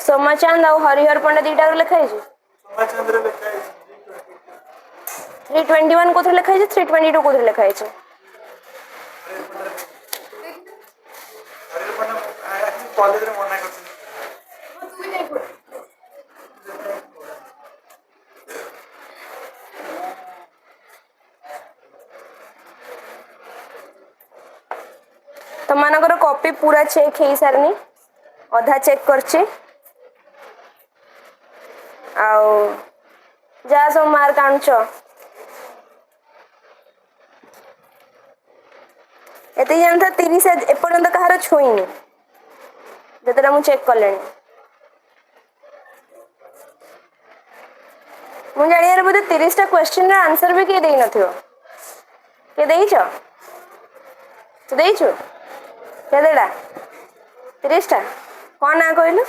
सोमाचांद और हरिहर पंडित दीटा लिखा है 321 को लिखा है 322 को लिखा है तमनकर कॉपी पूरा चेक हो सारनी अधा चेक करछि आउ जा सब मार्क आनछ एते जानता 30 एपर्यंत कहार छुईनी जतरा मु चेक करलेनी मु जानियार बोधे 30 टा क्वेश्चन रा आंसर भी के देई नथियो के देइछो तो देइछो के देला 30 टा कोन ना कहलु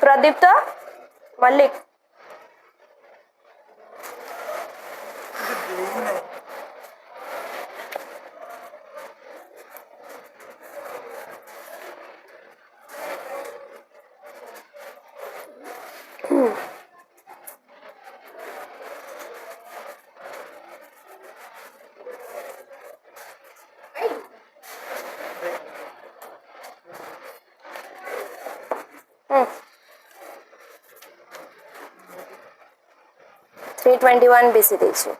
प्रदीप्त मल्लिक थ्री 21 बीसी देछि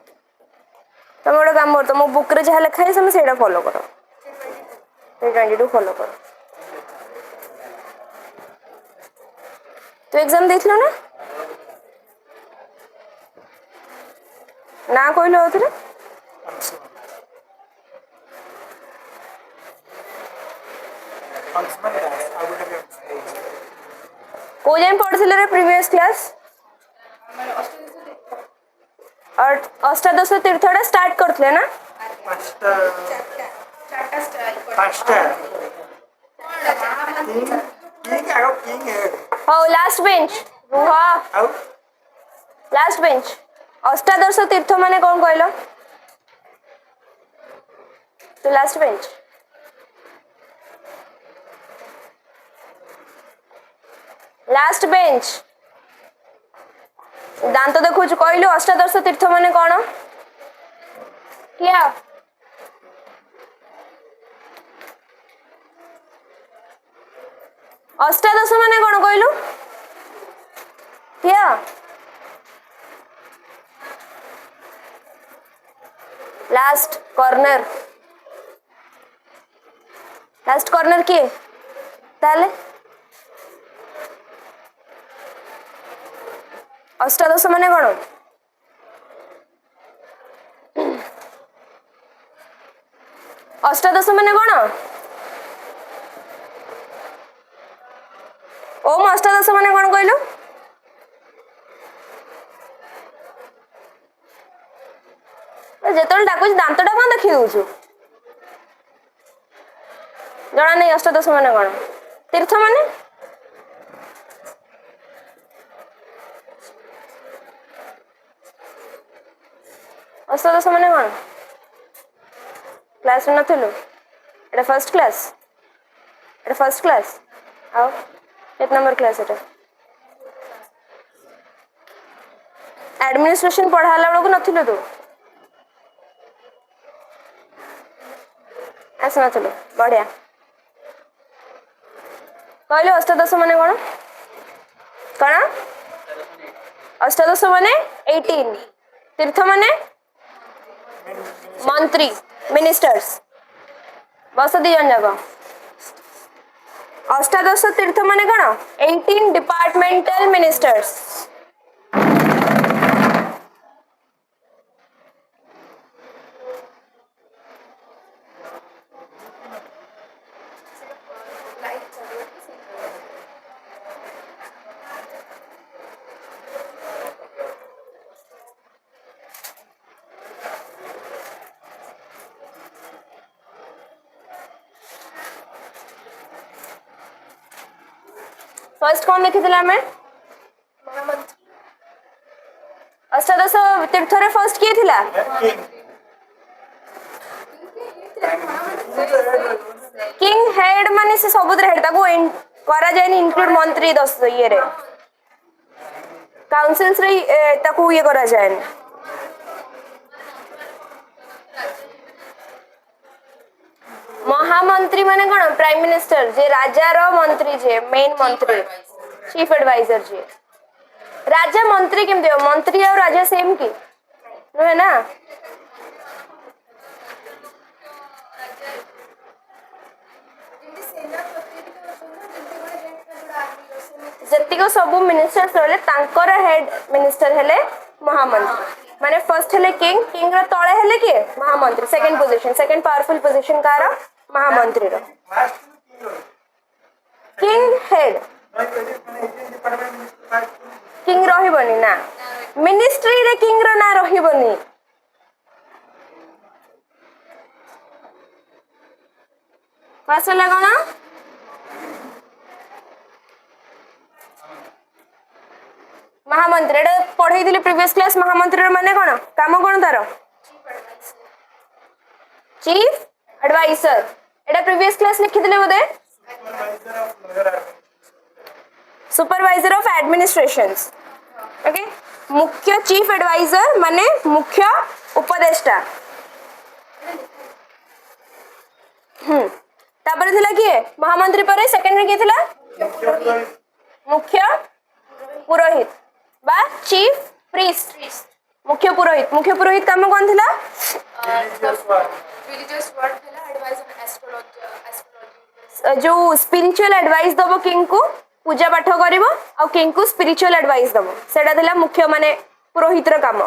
तुम गोटे काम कर तुम बुक रे जहाँ लिखा है से फॉलो करो 322 फॉलो करो तो एग्जाम देथिलो ना कहलो आउथरे को जाय पढ़थिले रे प्रीवियस क्लास और अष्टादश तीर्थटा स्टार्ट करथले ना लास्ट बेंच लास्ट बेंच अष्टादश तीर्थ माने कौन कहलो तो लास्ट बेंच लास्ट बेंच दांत देखु कहलु अष्टादश तीर्थ माने कौन क्या अष्टादश माने कौन कहलु क्या लास्ट कॉर्नर किए ताले अष्टादश माने कौन अष्टादश माने कौन ओम अष्टादश माने कौन कहलु जेतल डाकुच दांतटा कौन देखि दउछु जना नहीं अष्टादश माने कौन तीर्थ माने अष्टादश माने कौन क्लास में नथिलु एटा फर्स्ट क्लास आओ कितना नंबर क्लास एटा एडमिनिस्ट्रेशन पढ़ाला बेलू नथिलु तू आस नथिलु बढ़िया कहलु अष्टादश माने कौन अष्टादश माने 18 तीर्थ माने मंत्री मिनिस्टर्स बस दी जन जाक अष्टादश तीर्थ माने कौन 18 डिपार्टमेंटल मिनिस्टर्स फर्स्ट कौन लिखी मैं अष्टादश तीर्थ रे फर्स्ट किए थिला किंग हेड माने से सबुद्र हेड ताको करा जाए इंक्लूड मंत्री 10 ये रे काउंसिल्स रे ताको ये करा जाए महामंत्री माने कौन प्राइम मिनिस्टर जे राजा रो मंत्री जे मेन मंत्री चीफ एडवाइजर जे राजा मंत्री केम देव मंत्री और राजा सेम की नुहे ना जतिको सब मिनिस्टर्स रहले तांकर हेड मिनिस्टर हेले महामंत्री माने फर्स्ट हेले किंग किंग रो तळे हेले के महामंत्री second position second powerful position car महामंत्री रो किंग हेड किंग रहिबनी ना मिनिस्ट्री रे किंग रो ना रहिबनी पास लागो ना महामंत्री एटा पढ़ाई दिले प्रीवियस क्लास महामंत्री माने कोन काम कोन तारो चीफ एडवाइजर एटा प्रीवियस क्लास लिखि दिले बोदे सुपरवाइजर ऑफ एडमिनिस्ट्रेशंस ओके मुख्य चीफ एडवाइजर माने मुख्य उपदेष्टा तापर थिला किए महामंत्री पर सेकंड रे के थिला मुख्य पुरोहित बा चीफ प्रीस्ट मुख्य पुरोहित काम कोन थिला रिलीजियस वर्ड थिला एडवाइजर एस्ट्रोलॉजी जो स्पिरिचुअल एडवाइस दबो किंग को पूजा पाठ करिवो आ किंग को स्पिरिचुअल एडवाइस दबो सेटा थिला मुख्य माने पुरोहित रो काम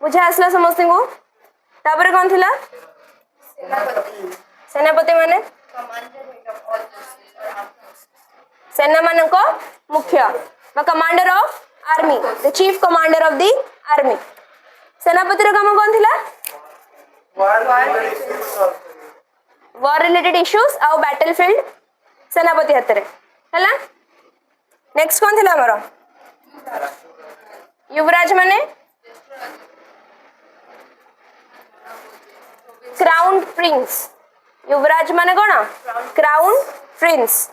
बुझा आसला समस्त को तापर कोन थिला सेनापति माने सेना मानक मुख्य commander of army the chief commander of the army सेनापति रो काम कोन थिला वॉर रिलेटेड इश्यूज आ बैटलफील्ड सेनापति हाथ रे हला नेक्स्ट कोन थिला हमरो युवराज माने क्राउन प्रिंस युवराज माने कोन क्राउन प्रिंस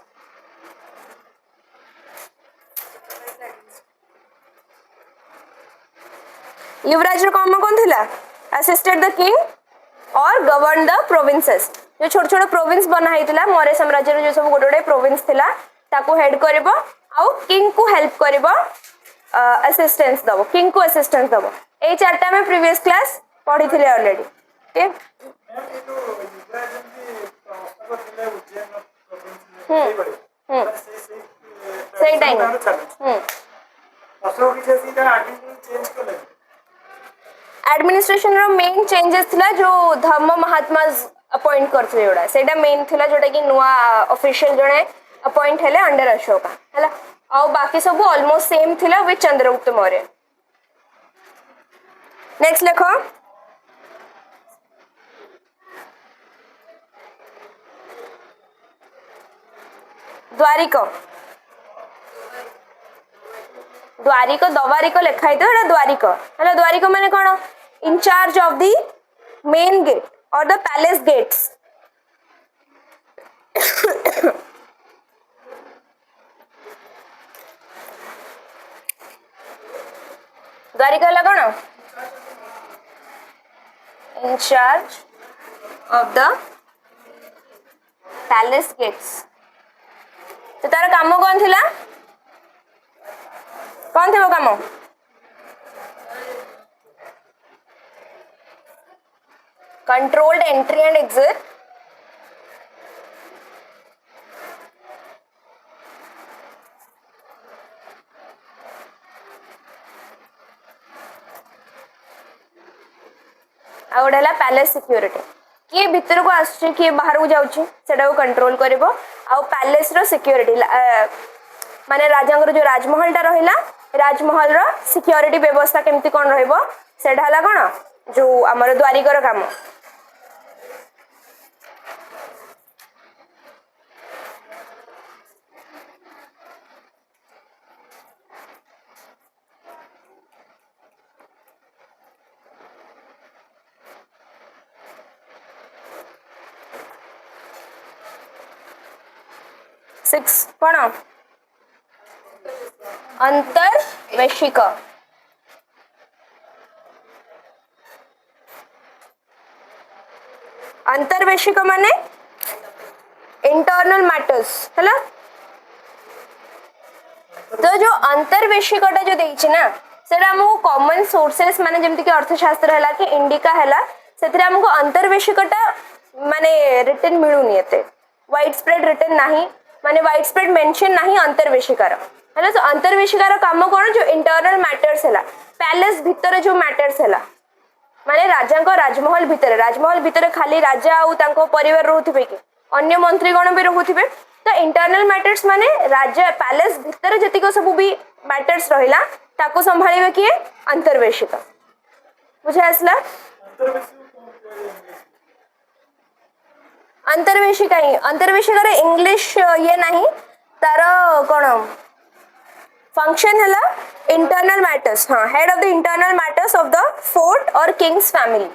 युवराज रो काम कोन थिला असिस्टेड द किंग और गवर्न द प्रोविंसेस जो छोट छोट प्रोविंस बना हैतिला मौर्य साम्राज्य रो जो सब गोटे गोटे प्रोविंस थिला ताको हेड करबो आ किंग को हेल्प करबो असिस्टेंस दबो किंग को असिस्टेंस दबो ए चारटा में प्रीवियस क्लास पढ़ी थिले ऑलरेडी ठीक सही टाइम एडमिनिस्ट्रेशन रो मेन चेंजेस थिला जो धर्म महात्मा अपॉइंट करथले जोडा सेटा मेन थिला जोटा कि नुआ ऑफिशियल जणे अपॉइंट हेले अंडर अशोका हला आ बाकी सब ऑलमोस्ट सेम थिला विथ चंद्रगुप्त मौर्य नेक्स्ट लिखो द्वारिक द्वारिक दवारिक लिखा है तो एटा द्वारिक हला द्वारिक माने कोन in charge of the main gate और द पैलेस गेट्स द्वारिक हला कोन in charge of the palace gates तो तार काम कोन थिला कौन थे वो काम कंट्रोल्ड एंट्री एंड एग्जिट आउडला पैलेस सिक्योरिटी किए भीतर को आछी किए बाहर को जाउची सेटा को कंट्रोल करबो आ पैलेस रो सिक्योरिटी माने राजांगर जो राजमहल टा रहिला राजमहल रो सिक्योरिटी व्यवस्था केमती कोन रहइबो सेटा हला कोन जो हमर द्वारिकर काम सिक्स कौन अंतर्वैश्विक अंतर्वैश्विक माने इंटरनल मैटर्स है तो जो अंतर्वैश्विकटा जो देछि ना सेटा हमको कॉमन सोर्सेस माने जेमति कि अर्थशास्त्र हैला कि इंडिका हैला सेतरे हमको अंतर्वैश्विकटा माने रिटन मिलुनी एते वाइड स्प्रेड रिटन नाही माने वाइड स्प्रेड मेंशन नाही अंतर्वैश्विकार हैला तो अंतर्वैश्विकार काम कोन जो इंटरनल मैटर्स हैला पैलेस भीतर जो मैटर्स हैला माने राजा को राजमहल भीतर खाली राजा आउ तांको परिवार रहउथिबे कि अन्य मंत्री गण भी रहउथिबे तो इंटरनल मैटर्स माने राजा पैलेस भीतर जतिको सब भी मैटर्स रहिला ताको संभाळिबे कि अंतर्वैश्विक बुझे आसला अंतर्वैश्विक रे इंग्लिश ये नहीं तार कोन फंक्शन है इंटरनल मैटर्स हाँ head of the internal matters of the fort और किंग्स फैमिली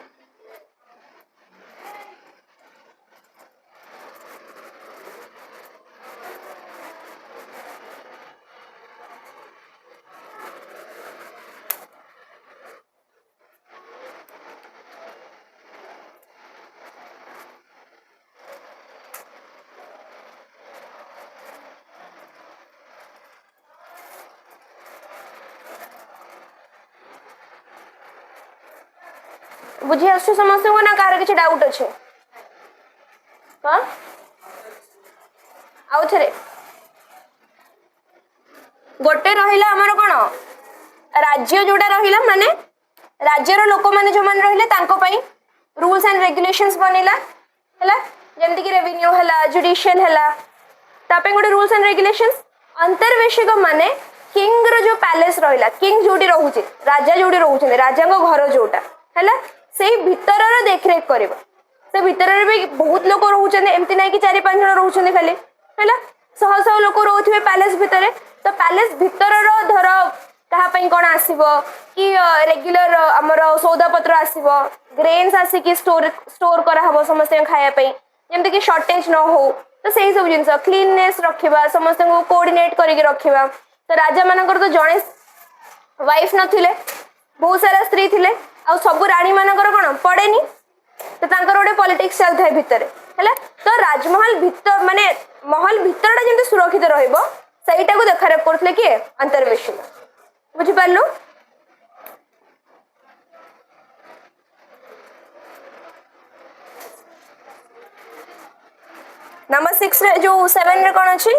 बुझी आसु समस्त को ना कार किछ डाउट अछि हां आउ थरे गोटे रहिला हमर कोन राज्य जोडा रहिला माने राज्यर लोक माने जो मान रहिले तांको पई रूल्स एंड रेगुलेशंस बनेला हला जेमति कि रेवेन्यू हला जुडिशियल हला तापे गोटे रूल्स एंड रेगुलेशंस अंतर्वैश्विक माने किंग रो जो पैलेस रहिला किंग जोडी रहउचे राजा जोडी रहउचे राजा को घर जोटा हला से भीतर देखरेख करबा से भीतर भी बहुत लोक रहउछन एमति नै कि 4-5 जण रहउछन खाली हैला सह सह लोक रहउथिबे पैलेस भीतर तो पैलेस भीतर रो धर कहा पई कोन आसीबो कि रेगुलर हमर सौदा पत्र आसीबो ग्रेन्स आसी कि स्टोर करा हबो समस्त खाया पई जेमति कि शॉर्टेज न हो तो सेही सब जिंस क्लीननेस रखिबा समस्त को कोऑर्डिनेट करिके रखिबा तो राजा मानकर तो जणे वाइफ नथिले बहुत सारा स्त्री थिले आ सब रानी मानकर कोन पड़ेनी तो तांकर गोटे पॉलिटिक्स चलता है भितर हैला तो राजमहल भीतर माने महल भीतरटा जेमति सुरक्षित रहइबो सेईटा को देखारेख करथले कि अंतर्वैश्विक बुझि पारलु नंबर 6 रे जो 7 रे कोन अछि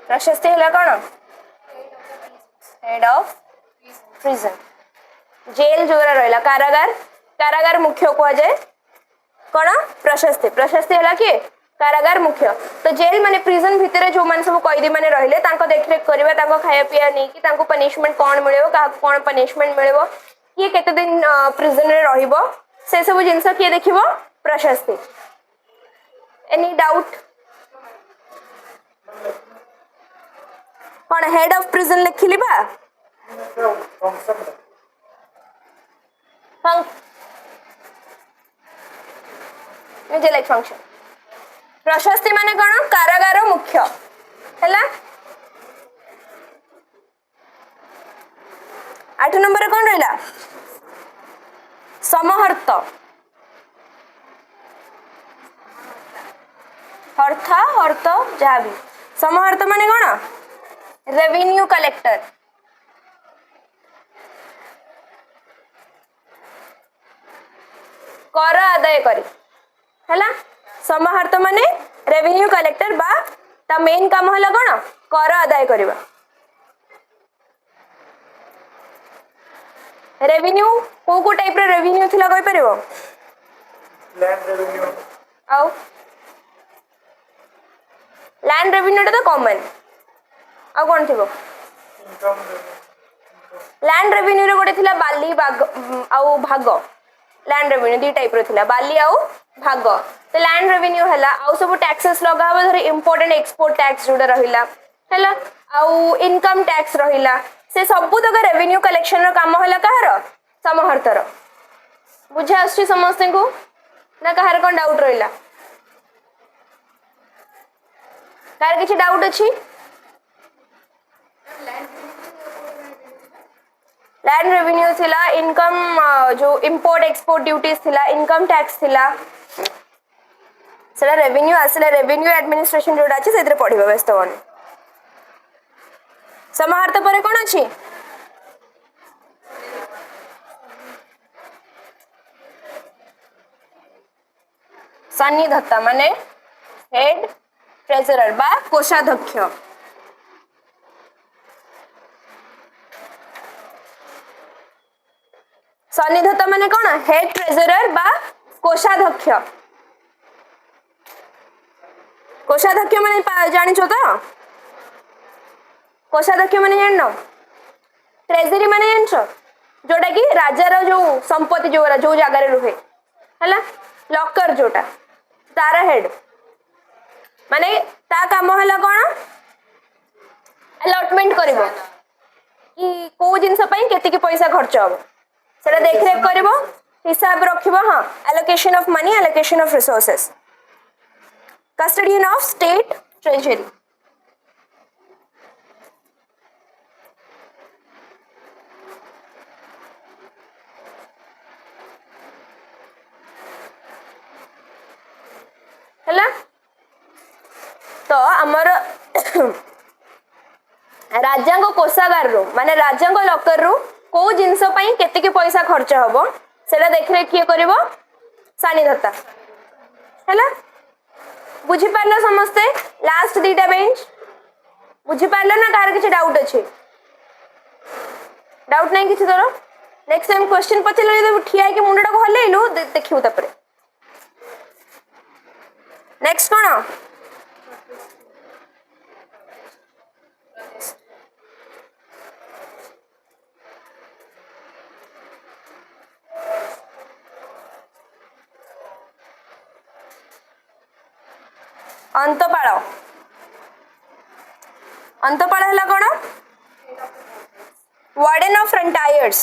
प्रशस्ति है कौन हेड ऑफ प्रिजन जेल जो रहा कारागार कारागार मुख्य कह जाए कौन प्रशस्ति प्रशस्ति है कि कारागार मुख्य तो जेल माने प्रिजन भितर जो मान सब कैदी माने रहिले तांको देखरेख करबा तांको खाया पिया नहीं कि तांको पनिशमेंट कौन मिलेबो का कौन पनिशमेंट मिलेबो किए केते दिन प्रिजन रे रहिबो से सब जिंस किए देखिबो प्रशस्ति एनी डाउट कौन हेड ऑफ प्रिजन लिखिली बा मुझे लाइक फंक्शन प्रशस्ति माने कौन कारागार मुख्य हैला 8 नंबर कौन रहिला समहर्त हर्था हर्त जहाँ भी समहर्त माने कौन रेवेन्यू कलेक्टर कर आदाय करी हैला समहर्त माने रेवेन्यू कलेक्टर बा ता मेन काम हला कोन कर आदाय करबा रेवेन्यू को टाइप रे रेवेन्यू थिला कहि परबो लैंड रेवेन्यू आउ लैंड रेवेन्यू तो कॉमन आ कौन थी लैंड रेवेन्यू रे गोटे थिला बाली बाग आउ भाग लैंड रेवेन्यू दी टाइप रो थिला बाली आउ भाग तो लैंड रेवेन्यू हला आउ सब टैक्सेस लगा हो धर इंपोर्टेंट एक्सपोर्ट टैक्स जोडा रहिला हला आउ इनकम टैक्स रहिला से सबु तक रेवेन्यू कलेक्शन रो काम हला कहार समहर्तर बुझा आछि समस्त को ना कहार कोन डाउट रहिला कार किछि डाउट अछि लैंड रेवेन्यू थिला इनकम जो इंपोर्ट एक्सपोर्ट ड्यूटीज थिला इनकम टैक्स थिला सेला रेवेन्यू आसला रेवेन्यू एडमिनिस्ट्रेशन जोडा अछि सेतरे पढिबा व्यस्त होनी समाहर्त परे कोन अछि सन्निधत्ता माने हेड ट्रेजरर बा कोषाध्यक्ष सन्निधत्ता माने कोन हेड ट्रेजरर बा कोषाध्यक्ष कोषाध्यक्ष माने जानिछो तो कोषाध्यक्ष माने जाननो ट्रेजरी माने जानछो जोटा कि राजार जो संपत्ति जो जगह रुहे हला लॉकर जोटा तार हेड माने ता काम हला कोन अलॉटमेंट करिवो कि को जिंस पई केति की पैसा खर्च हो सेटा देख रेख करिवो हिसाब रखिवो हां allocation of money allocation of resources custodian of state treasury हला तो आमर राज्यांग कोषागार रो माने राज्यांग लॉकर रो को जिंस पई केते की पैसा खर्च होबो सेटा देख रे किए करबो सानिधत्ता हला बुझी पारला समस्ते लास्ट दीटा बेंच बुझी पारला ना कार किछ डाउट अछि डाउट नहीं किछ तोरो नेक्स्ट टाइम क्वेश्चन पचले जब ठिया के मुंडा को हलेइलु देखिउ तपरे नेक्स्ट कोन अंतपाल हला कोन वार्डन ऑफ फ्रंटायर्स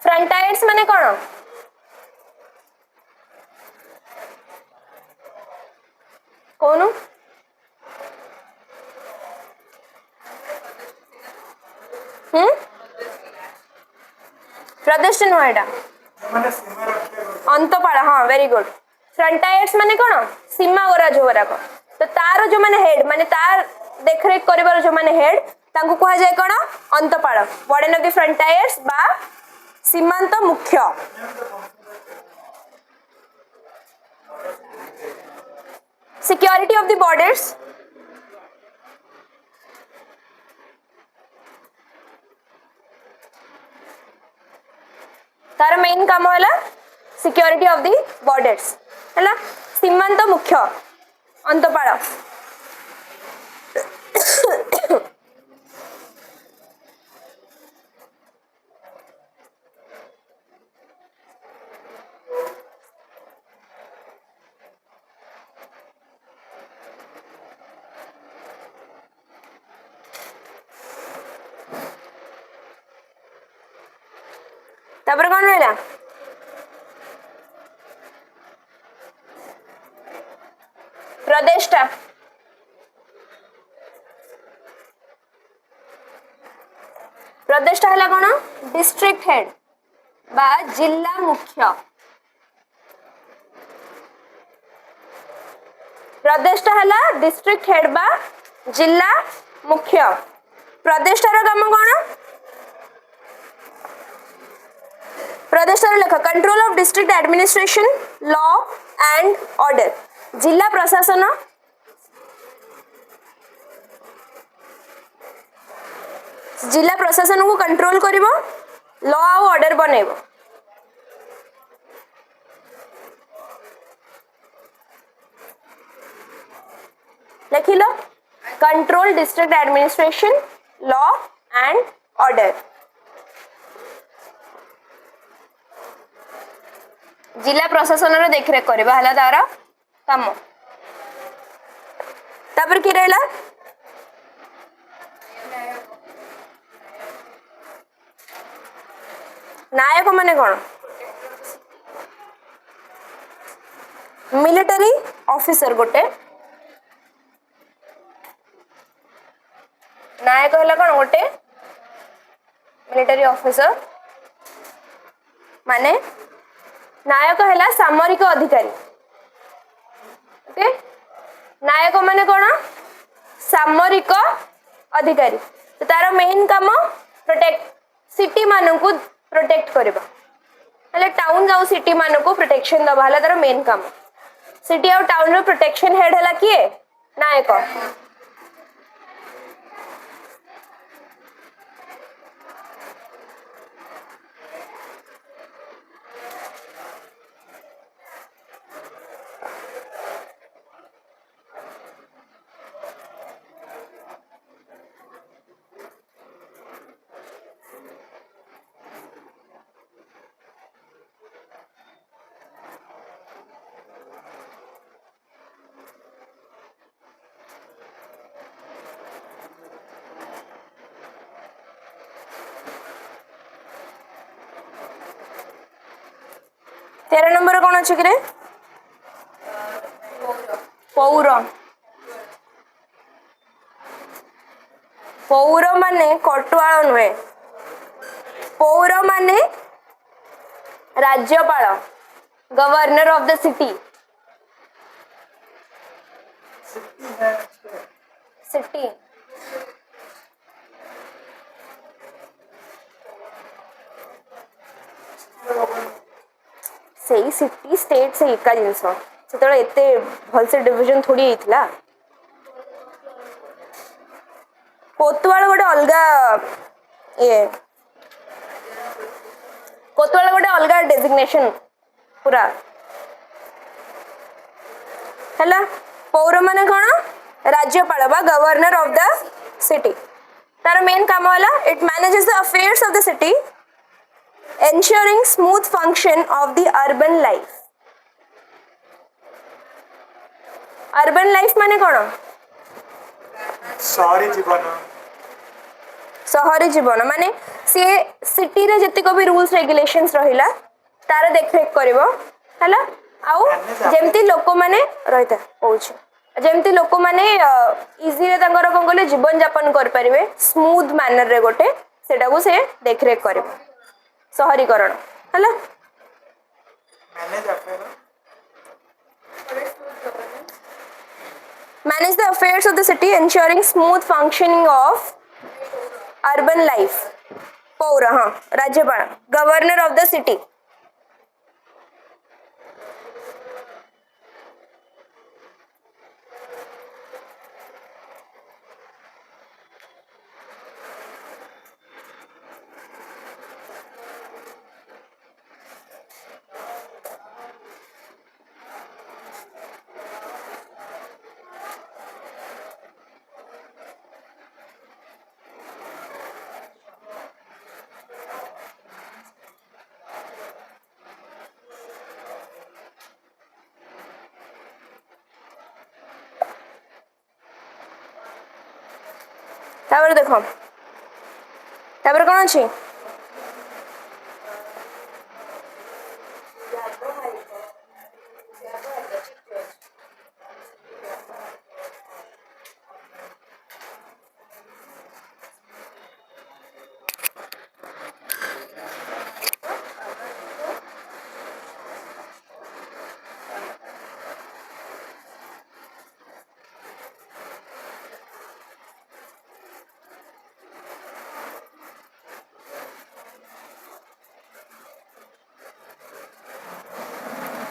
फ्रंटायर्स माने कोन कोनु प्रदेश नोएडा अंतपाल हाँ वेरी गुड फ्रंटायर्स माने कोन सीमा गोरा जोरा को तो तार जो माने हेड माने तार देखरेख करिवार जो माने हेड तांको कहा जाय कोन अंतपाल वार्डन ऑफ द फ्रंटायर्स बा सीमांत मुख्य सिक्योरिटी ऑफ द बॉर्डर्स तार मेन काम होला सिक्योरिटी ऑफ दी बॉर्डर्स हला सीमांत मुख्य अंतपाल तापर कौन रहा प्रदेष्टा प्रदेष्टा हला कौन डिस्ट्रिक्ट हेड बा जिला मुख्य प्रदेष्टा हला डिस्ट्रिक्ट हेड बा जिला मुख्य प्रदेष्टार काम कौन प्रदेष्टार लेख control of district administration law and order जिला प्रशासन जिला प्रशासन को कंट्रोल करिवो लॉ और ऑर्डर बनेबो लिख लो control district administration law and order जिला प्रशासन रो देखरेख करबा हला तार काम तापर की रहला नायक माने कौन मिलिटरी ऑफिसर गोटे नायक है कौन गोटे मिलिटरी ऑफिसर माने नायक है सामरिक अधिकारी ओके नायक माने कौन सामरिक अधिकारी तो तार मेन काम प्रोटेक्ट सिटी मान को प्रोटेक्ट करबा टाउन जाऊ सिटी मान को प्रोटेक्शन दबा है तार मेन काम सिटी और टाउन रो प्रोटेक्शन हेड है किए नायक 13 नंबर कौन अच्छे कि पौर पौर माने कटुआल नुहे पौर माने राज्यपाल governor of the city city से सिटी स्टेट से एका जिनस से एते भल से डिविजन थोड़ी होता कोतवाल गोटे अलगा ये कोतवाल गोटे अलगा डेजिग्नेशन पूरा है पौर माने कौन राज्यपाल बा गवर्नर ऑफ द सिटी तार मेन काम वाला it manages the affairs of the city ensuring smooth function of the urban life urban life माने कौन शहरी जीवन माने सी सिटी रे जति को भी रूल्स रेगुलेशंस रहिला तार देखरेख करिवो हला आउ जेमती लोक माने रहिता होउछ जेमती लोक माने इजी रे तांकर कोन कोले जीवन यापन कर परिवे स्मूथ मैनर रे गोटे सेटा को से देखरेख करिवो शहरीकरण है manage the affairs of the city ensuring smooth functioning of urban life पौर हाँ राज्यपाल गवर्नर ऑफ द सिटी तापर देखो तापर कौन अच्छी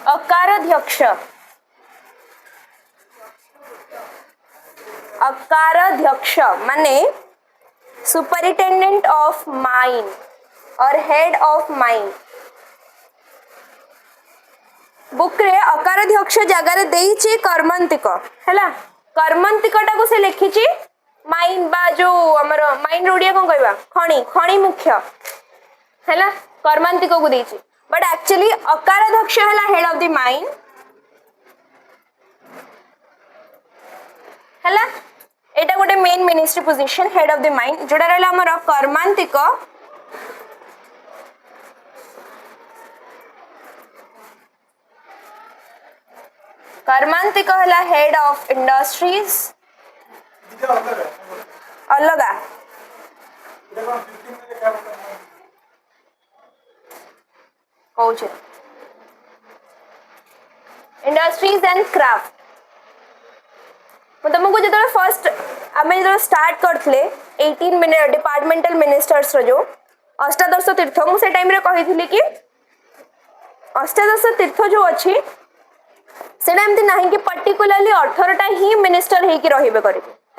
अकाराध्यक्ष अकाराध्यक्ष माने सुपरिटेंडेंट ऑफ माइन और हेड ऑफ माइन बुक रे अकाराध्यक्ष जगार देइछि कर्मांतिक हैला कर्मंतिकटा को से लिखिची माइन बा जो हमर माइन ओडिया कोन कहबा खणी खणी मुख्य हैला कर्मांतिक को देची बट एक्चुअली अकाराध्यक्ष हैला हेड ऑफ द माइन हैला एटा गोटे main ministry position head of the mine जोडा रहला हमर कर्मांतिक कर्मांतिक हैला हेड ऑफ इंडस्ट्रीज अलगा कौच इंडस्ट्रीज एंड क्राफ्ट तुमको जो फर्स्ट आम जो स्टार्ट करते 18 मिनट डिपार्टमेंटल मिनिस्टर्स जो अष्टादश तीर्थ मुझे टाइम कही कि अष्टादश तीर्थ जो अच्छी से ना कि पर्टिकुलरली 18टा ही मिनिस्टर होगी रही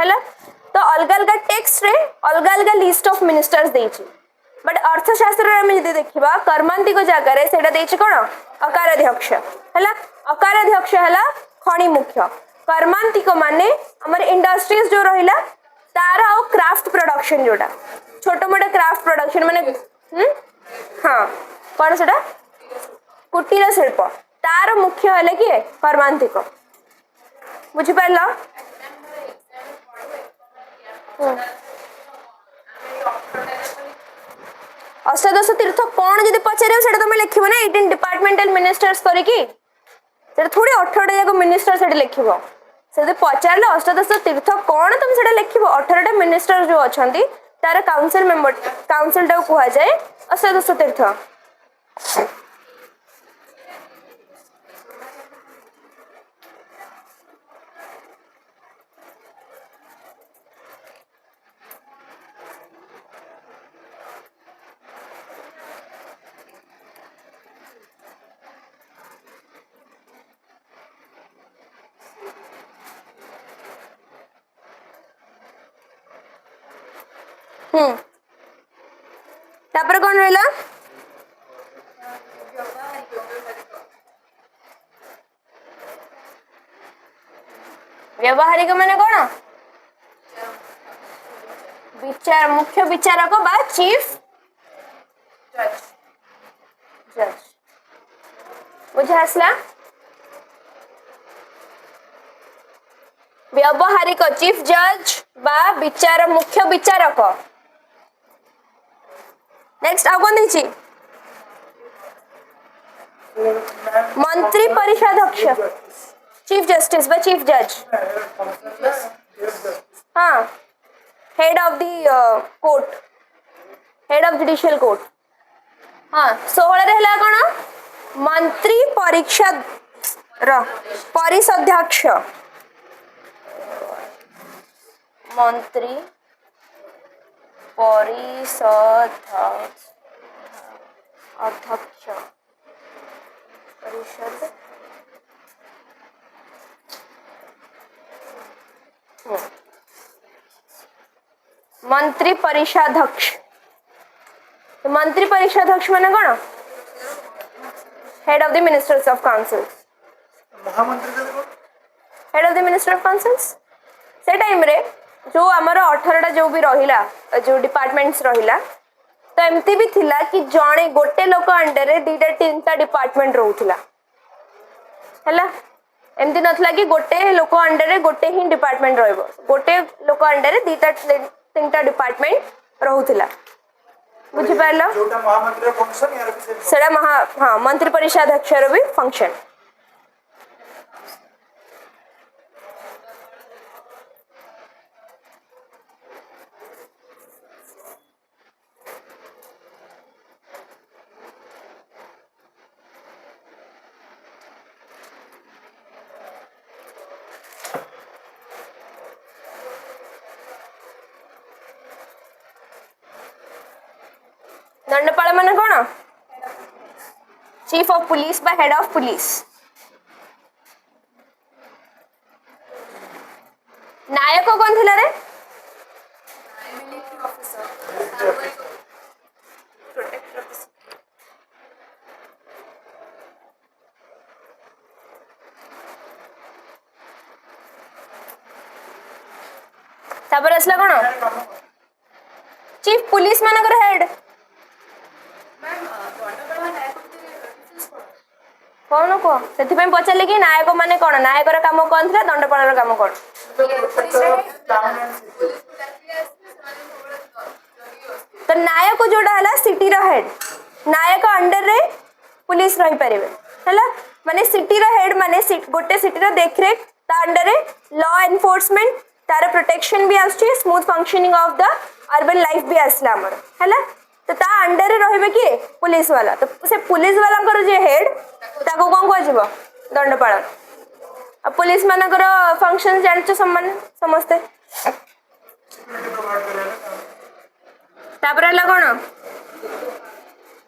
है तो अलग अलग टेक्स्ट रे अलग अलग लिस्ट ऑफ मिनिस्टर्स देछि बट अर्थशास्त्र में यदि देखिबा कर्मांतिक जगह रे सेटा देछि कोन अकाराध्यक्ष हैला अकाराध्यक्ष हैला खणी मुख्य कर्मांतिक माने हमर इंडस्ट्रीज जो रहिला तार आ क्राफ्ट प्रोडक्शन जोटा छोटो मोटा क्राफ्ट प्रोडक्शन माने हां कोन सेटा कुटीर शिल्प तार मुख्य हैला कि कर्मांतिक बुझि पारला अष्टादश तीर्थ कौन जब पचारे से तुम लिख ना 18 डिपार्टमेंटल मिनिस्टर्स करके थोड़ी 18टा जाक मिनिस्टर से लिख से पचारे अष्टादश तीर्थ कौन तुम से लिख 18टा मिनिस्टर जो अच्छा तार काउंसिल मेंबर काउंसिल टाक कह जाए अष्टादश तीर्थ तापर कौन रहा व्यवहारिक माने कौन विचार मुख्य विचारक बा चीफ जज बुझे आसला व्यवहारिक चीफ जज बा विचार मुख्य विचारक नेक्स्ट आ कौन देखी मंत्री परिषदाध्यक्ष चीफ जस्टिस बा चीफ जज हाँ head of the court head of judicial court हाँ 16 रे हला कौन मंत्री परिषद परिषदाध्यक्ष मंत्री परिषद अध्यक्ष परिषद मंत्री परिषदाध्यक्ष तो मंत्री परिषदाध्यक्ष माने कौन head of the ministers of council head of the minister of councils से टाइम रे जो आमर 18टा जो भी रहिला जो डिपार्टमेंट्स रहिला तो एमती भी थिला कि जणे गोटे लोक अंडर रे दीटा तीनटा डिपार्टमेंट रहउथिला हैला एमती नथला कि गोटे लोक अंडर रे गोटे ही डिपार्टमेंट रहइबो गोटे लोक अंडर रे दीटा तीनटा डिपार्टमेंट रहउथिला बुझि पारला जोटा महामंत्री फंक्शन यार भी सेडा हां मंत्री परिषदाध्यक्ष रो भी फंक्शन दंडपाल माने कौन चीफ ऑफ पुलिस बा हेड ऑफ पुलिस नायक कौन थिला रे तापर आसला कौन चीफ पुलिस मानकर हेड कौन कह से पचारे कि नायक माने कौन नायकर काम कौन था दंडपाल काम कौन तो नायक जोड़ा है सिटी हेड नायक अंडर रे पुलिस रही पारे है माने सिटी हेड माने गोटे सिटी देखरेख ता अंडर रे लॉ एनफोर्समेंट तार प्रोटेक्शन भी आछे smooth functioning of the urban life भी आसला हमर हैला तो ता अंडर रे रहिबे कि पुलिस वाला तो से पुलिस वाला कर जे हेड ताको कोन को जीवो दंडपाल आ पुलिस मानकर फंक्शन जानचो सम्मान समस्ते तापर हला कोन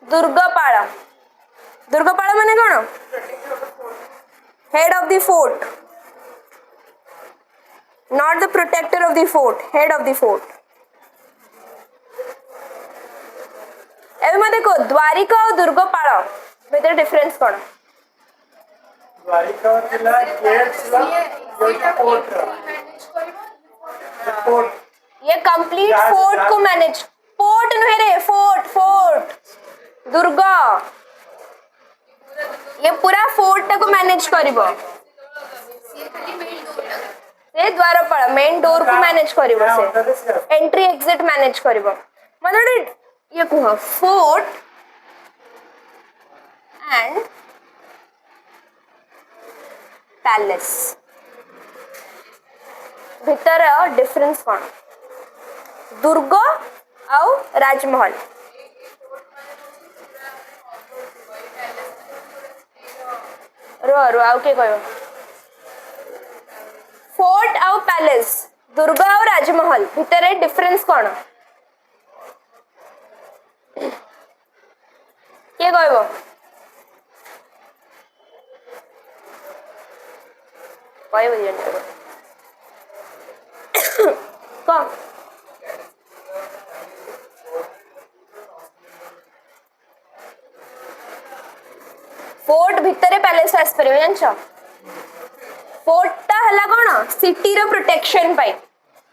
दुर्गपाल दुर्गपाल माने कोन head of the fort not the protector of the fort head of the fort एबे मते को द्वारिका और दुर्गपाल भीतर डिफरेंस कोन द्वारिका जिला गेट्स फोर्ट ये कंप्लीट फोर्ट को मैनेज पोर्ट नुहे रे फोर्ट फोर्ट दुर्गा ये पूरा फोर्ट को मैनेज करिवो ये द्वारपाल मेन डोर को मैनेज करिवो से एंट्री एग्जिट मैनेज करिवो मतलब ये कुह फोर्ट एंड पैलेस भीतर डिफरेंस कौन दुर्ग आउ राजमहल रो रो आउ के कहयो फोर्ट आउ पैलेस दुर्ग आउ राजमहल भीतर डिफरेंस कौन के कहबो कहबो जेन कौन फोर्ट भितर पैलेस आस परिबे जानछ फोर्ट ता हला कोन सिटी रो प्रोटेक्शन पाई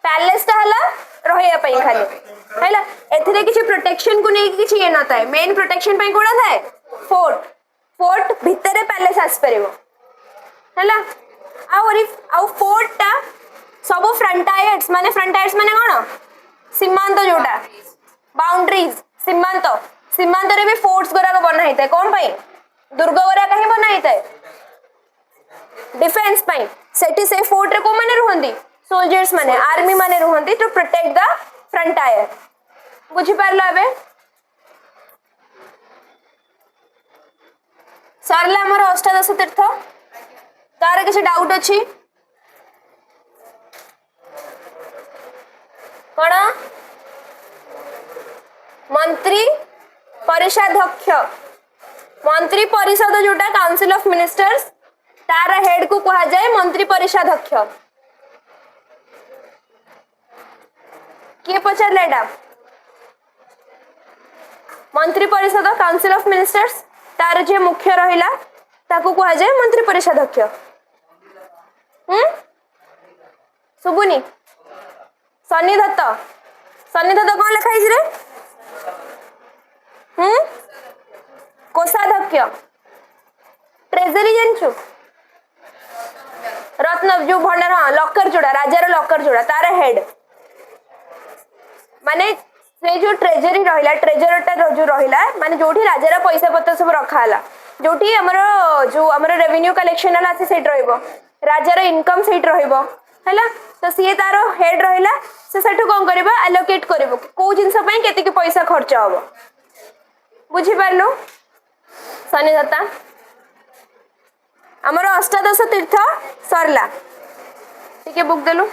पैलेस ता हला रहया पाई खाली हैला एथिरे किछि प्रोटेक्शन को नै किछि ए न थाए मेन प्रोटेक्शन पाई कोना थाए फोर्ट फोर्ट भितर पैलेस आस परिबो हैला आउ फोर्ट ता सब फ्रंटायर्स माने कोन सीमांत जोटा बाउंड्रीज सीमांत रे भी फोर्ट्स गोरा बना हिते कोन पाई दुर्ग गोरा कहीं बना हिते डिफेंस पाई सेठी से फोर्ट रे को माने रुहंदी सोल्जर्स माने आर्मी माने रुहंदी टू प्रोटेक्ट द फ्रंटायर बुझी पारला बे सरला हमर अष्टादश तीर्थ तार किसी डाउट अछि कोन मंत्री परिषदाध्यक्ष मंत्री परिषद जोटा काउंसिल ऑफ मिनिस्टर्स तार हेड को कहा जाए मंत्री परिषदाध्यक्ष किए पचारले एटा मंत्री परिषद काउंसिल ऑफ मिनिस्टर्स तार जे मुख्य रहिला ताको कहा जाए मंत्री परिषदाध्यक्ष सुबुनी सन्निधत्त कौन लिखा है रे कोषाध्यक्ष ट्रेजरी जानछु रत्न जो भंडार हाँ लॉकर जोड़ा राजार लॉकर जोड़ा तार हेड माने से जो ट्रेजरी रहिला ट्रेजरटा जो रहिला माने जोठी राजार पैसा पत्र सब रखाला जोठी हमर रेवेन्यू कलेक्शन वाला से सेट रहइबो राजार इनकम सेट रहइबो हैला तो सी तार हेड रहिला से सेठु कोन करबा एलोकेट करबो को जिंस पई केते के पैसा खर्च होबो बुझी पारलो सन्निधत्ता आमर अष्टादश तीर्थ सरला टिके बुक देलु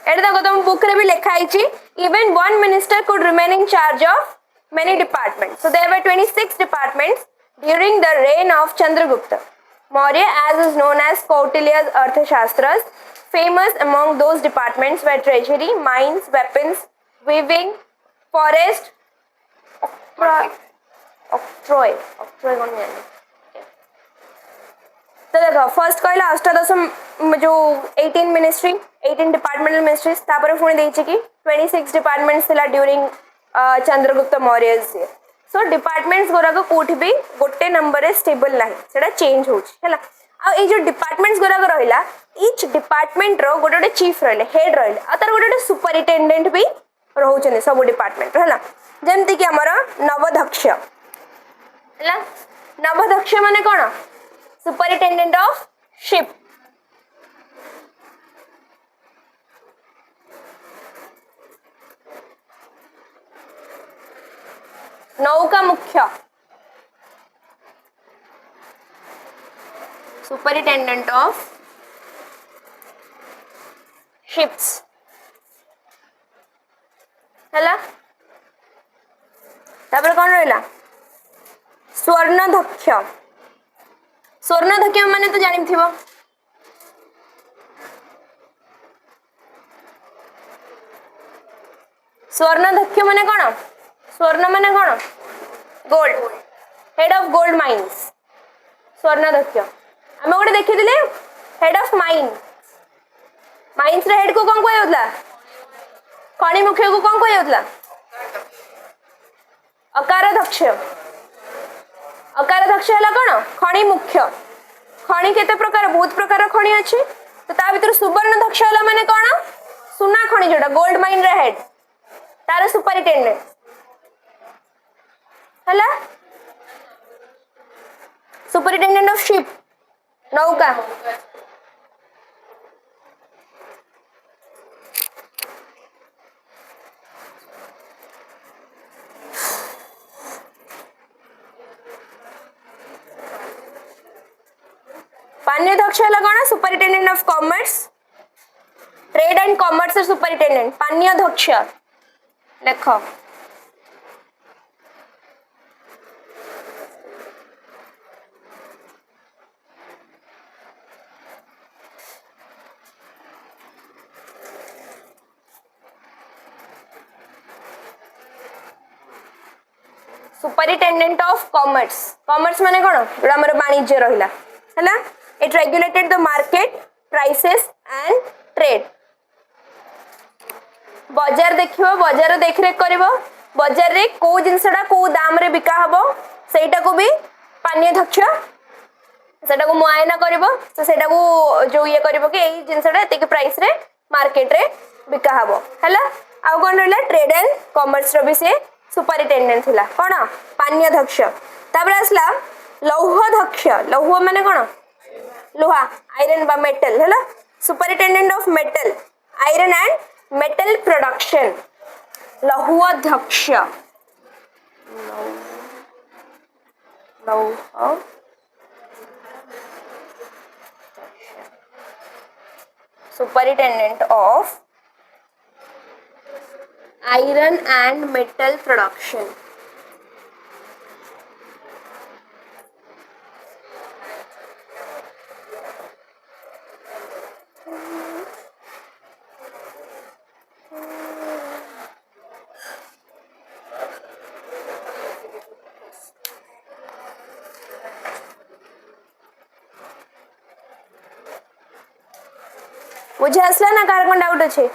एटा देखो तुम बुक रे भी लिखा है even one minister could remain in charge of many departments. So there were 26 departments during the reign of Chandragupta Maurya, as is known as Kautilya's Arthashastras. Famous among those departments were treasury, mines, weapons, weaving, forest, octroi कौन जाने तो देखो first कहला अष्टादश जो 18 ministry 18 departmental ministries तापर पुणी देछि कि 26 डिपार्टमेंट्स थिला ड्यूरिंग चंद्रगुप्त मौर्य सो डिपार्टमेंट्स गुराक कोठी भी गोटे नंबर रे स्टेबल नाही सेटा चेंज होछि हैला आ ए जो डिपार्टमेंट्स गुराक रहिला ईच डिपार्टमेंट रो गोटे गोटे चीफ रहले हेड रहले आ तार गोटे गोटे सुपरिटेंडेंट भी रहउछने सब डिपार्टमेंट हैला जेमति कि हमर नवदक्ष हैला नवदक्ष माने कोन सुपरिटेंडेंट ऑफ शिप नौका मुख्य सुपरिटेंडेंट ऑफ शिप्स हैला तापर कौन रहिला स्वर्णधक्ष स्वर्णधक्ष माने तो जानि थिबो स्वर्णधक्ष माने कोन स्वर्ण माने कोन gold head of gold mines स्वर्णधक्ष आमे गोटे देखिथिले हेड ऑफ माइंस रे हेड को कोन कहउतला खनि मुख्य को कोन कहउतला अकारध्यक्ष अकारध्यक्ष हला कोन खनि मुख्य खनि केते प्रकार बहुत प्रकार खनि अछि तो ता भीतर सुवर्णध्यक्ष हला माने कोन सुना खनि जोटा गोल्ड माइन रे हेड तार सुपरिटेंडेंट हला सुपरिटेंडेंट ऑफ शिप नौका पान्यध्यक्ष हला कोन superintendent of commerce trade and commerce superintendent पान्यध्यक्ष लेख सुपरिटेंडेंट ऑफ कॉमर्स कॉमर्स माने कोन जोड़ा हमर वाणिज्य रहिला हैला it regulated the market prices and trade बाजार देखिबो बाजार देखरेख करिवो बाजार रे को जिंसडा को दाम रे बिका हबो सेटा को भी पान्यध्यक्ष सेटा को मुआयना करिवो तो सेटा को जो ये करिवो कि एई जिंसडा एते के प्राइस रे मार्केट रे बिका हबो हैला आ कोन रहला ट्रेड एंड कॉमर्स रो भी से सुपरिटेंडेंट थिला कोन पान्यध्यक्ष तापर असला लौहध्यक्ष लौह माने कोन लोहा आयरन बा मेटल हैला superintendent of metal iron and metal production लौहध्यक्ष लौह superintendent of iron and metal production बुझे आसला ना कार कोन डाउट अछि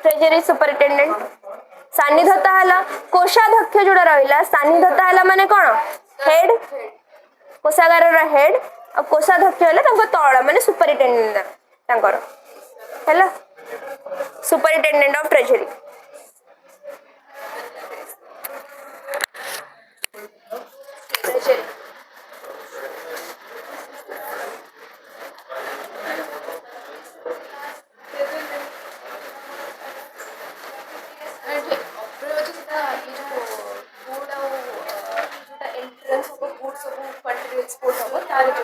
ट्रेजरी सुपरिटेंडेंट सान्निध्यता हला कोषाध्यक्ष जोड़ा रहिला सान्निध्यता हला माने कोन हेड कोषागार रो हेड आ कोषाध्यक्ष हला तंको तळ माने सुपरिटेंडेंट तंकर हला सुपरिटेंडेंट ऑफ ट्रेजरी एक्सपोर्ट होगा तार जो